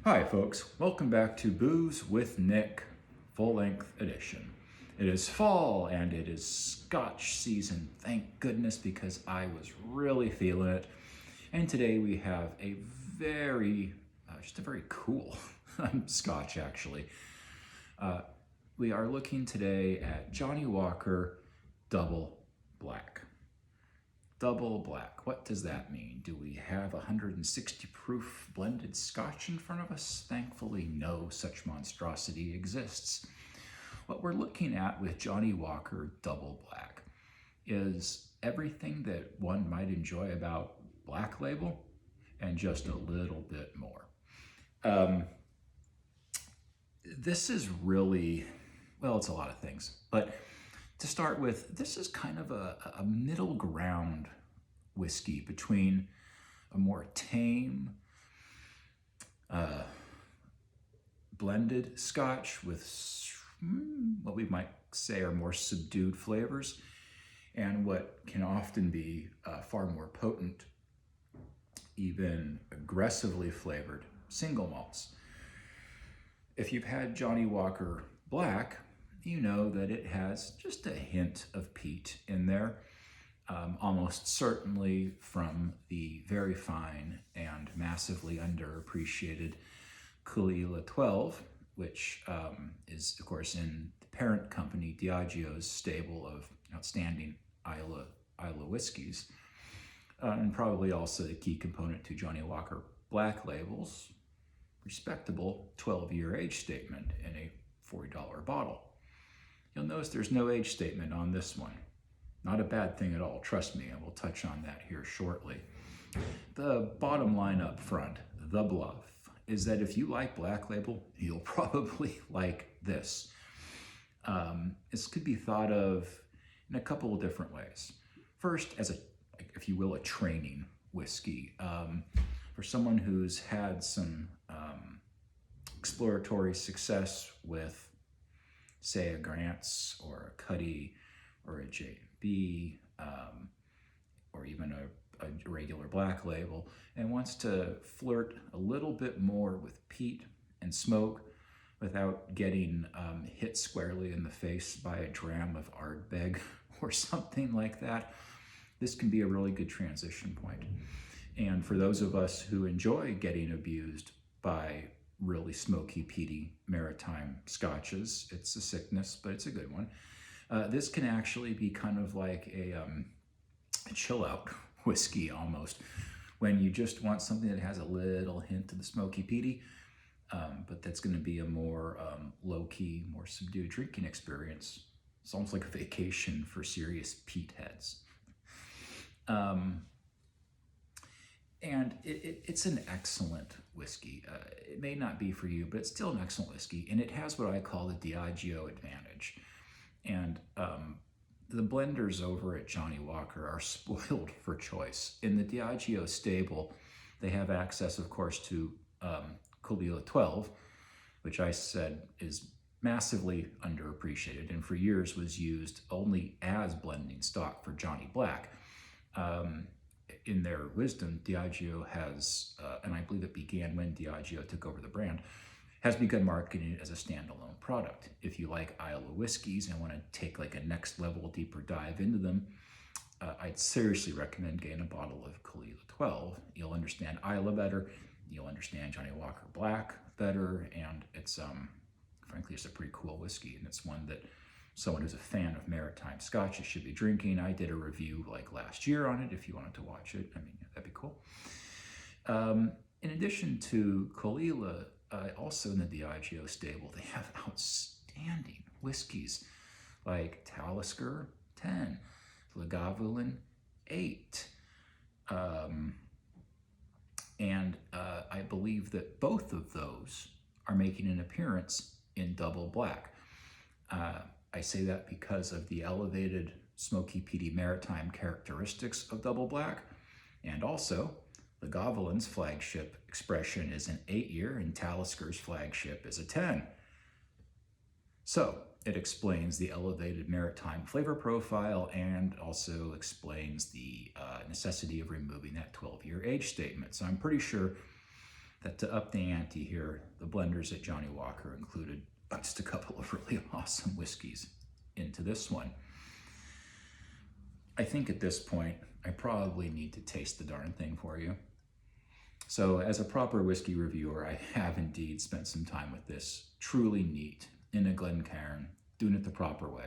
Hi folks, welcome back to Booze with Nick, full-length edition. It is fall and it is Scotch season, thank goodness, because I was really feeling it. And today we have a just a very cool Scotch actually. We are looking today at Johnnie Walker Double Black. Double Black, what does that mean? Do we have 160 proof blended Scotch in front of us? Thankfully, no such monstrosity exists. What we're looking at with Johnnie Walker Double Black is everything that one might enjoy about Black Label and just a little bit more. This is really, well, it's a lot of things, but to start with, this is kind of a middle ground whiskey between a more tame, blended Scotch with what we might say are more subdued flavors, and what can often be far more potent, even aggressively flavored single malts. If you've had Johnnie Walker Black, you know that it has just a hint of peat in there, almost certainly from the very fine and massively underappreciated Caol 12, which is, of course, in the parent company Diageo's stable of outstanding Islay whiskeys, and probably also the key component to Johnnie Walker Black Label's respectable 12-year age statement in a $40 bottle. You'll notice there's no age statement on this one. Not a bad thing at all, trust me, and we'll touch on that here shortly. The bottom line up front, the bluff, is that if you like Black Label, you'll probably like this. This could be thought of in a couple of different ways. First, as a, if you will, a training whiskey. For someone who's had some exploratory success with, say, a Grant's or a Cuddy or a J&B, or even a regular Black Label, and wants to flirt a little bit more with peat and smoke without getting hit squarely in the face by a dram of Ardbeg or something like that, this can be a really good transition point. And for those of us who enjoy getting abused by really smoky, peaty maritime Scotches, it's a sickness, but it's a good one. This can actually be kind of like a chill out whiskey almost, when you just want something that has a little hint of the smoky, peaty, but that's going to be a more low-key, more subdued drinking experience. It's almost like a vacation for serious peat heads. And it's an excellent whiskey. It may not be for you, but it's still an excellent whiskey, and it has what I call the Diageo advantage. And the blenders over at Johnnie Walker are spoiled for choice. In the Diageo stable, they have access, of course, to Caol 12, which I said is massively underappreciated and for years was used only as blending stock for Johnnie Black. In their wisdom, Diageo has, and I believe it began when Diageo took over the brand, has begun marketing it as a standalone product. If you like Islay whiskeys and want to take like a next level deeper dive into them, I'd seriously recommend getting a bottle of Caol 12. You'll understand Islay better, you'll understand Johnnie Walker Black better, and it's frankly it's a pretty cool whiskey, and it's one that someone who's a fan of maritime Scotches should be drinking. I did a review like last year on it if you wanted to watch it. I mean, that'd be cool. In addition to Caol, also in the Diageo stable, they have outstanding whiskeys like Talisker 10, Lagavulin 8, and I believe that both of those are making an appearance in Double Black. I say that because of the elevated smoky, peaty maritime characteristics of Double Black, and also Lagavulin's flagship expression is an 8-year and Talisker's flagship is a 10. So it explains the elevated maritime flavor profile and also explains the necessity of removing that 12-year age statement. So I'm pretty sure that to up the ante here, the blenders at Johnnie Walker included just a couple of really awesome whiskeys into this one. I think at this point, I probably need to taste the darn thing for you. So as a proper whiskey reviewer, I have indeed spent some time with this. Truly neat, in a Glencairn, doing it the proper way.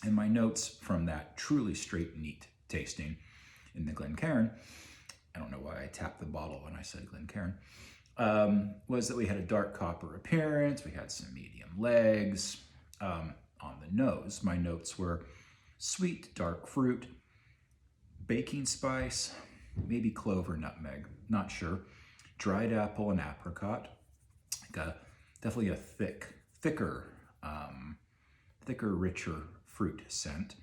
And my notes from that truly straight, neat tasting in the Glencairn, I don't know why I tapped the bottle when I said Glencairn, was that we had a dark copper appearance, we had some medium legs. On the nose, my notes were sweet, dark fruit, baking spice, maybe clove or nutmeg, not sure, dried apple and apricot, definitely a thicker, richer fruit scent,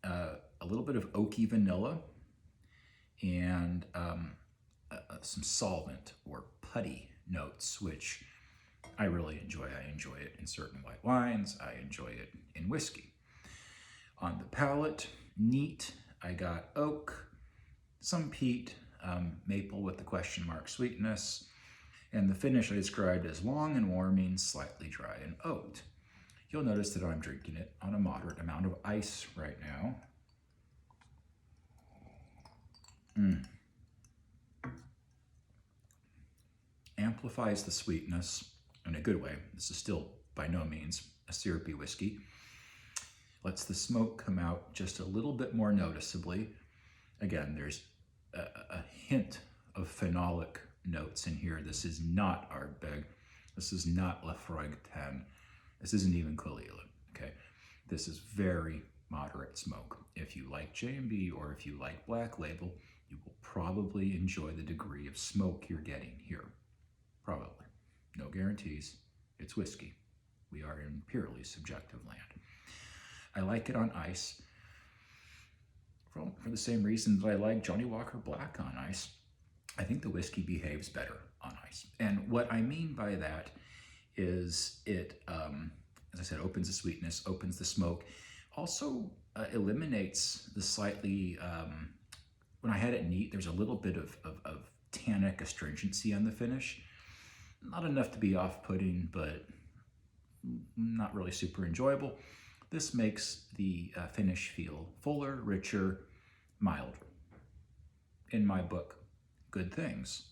a little bit of oaky vanilla, and some solvent or putty notes, which I really enjoy. I enjoy it in certain white wines. I enjoy it in whiskey. On the palate, neat. I got oak, some peat, maple with the question mark sweetness, and the finish I described as long and warming, slightly dry and oaked. You'll notice that I'm drinking it on a moderate amount of ice right now. Amplifies the sweetness in a good way. This is still by no means a syrupy whiskey. Lets the smoke come out just a little bit more noticeably. Again, there's a hint of phenolic notes in here. This is not Ardbeg. This is not Laphroaig 10. This isn't even Caligula, okay? This is very moderate smoke. If you like J&B or if you like Black Label, you will probably enjoy the degree of smoke you're getting here. Probably. No guarantees. It's whiskey. We are in purely subjective land. I like it on ice for the same reason that I like Johnnie Walker Black on ice. I think the whiskey behaves better on ice. And what I mean by that is it, as I said, opens the sweetness, opens the smoke, also eliminates the slightly, when I had it neat, there's a little bit of tannic astringency on the finish. Not enough to be off-putting, but not really super enjoyable. This makes the finish feel fuller, richer, milder. In my book, good things.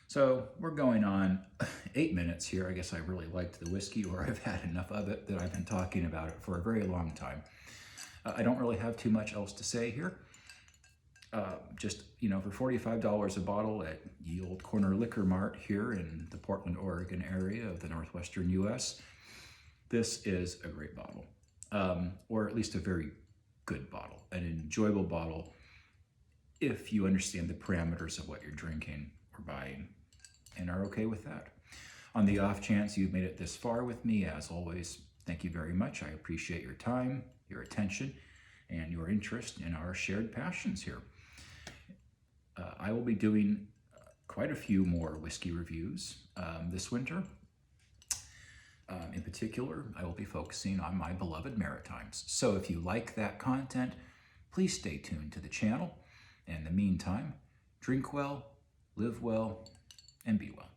So we're going on 8 minutes here. I guess I really liked the whiskey, or I've had enough of it that I've been talking about it for a very long time. I don't really have too much else to say here. Just, you know, for $45 a bottle at Ye Old Corner Liquor Mart here in the Portland, Oregon area of the Northwestern US, this is a great bottle, or at least a very good bottle, an enjoyable bottle if you understand the parameters of what you're drinking or buying and are okay with that. On the off chance you've made it this far with me, as always, thank you very much. I appreciate your time, your attention, and your interest in our shared passions here. I will be doing quite a few more whiskey reviews this winter. In particular, I will be focusing on my beloved Maritimes. So if you like that content, please stay tuned to the channel. In the meantime, drink well, live well, and be well.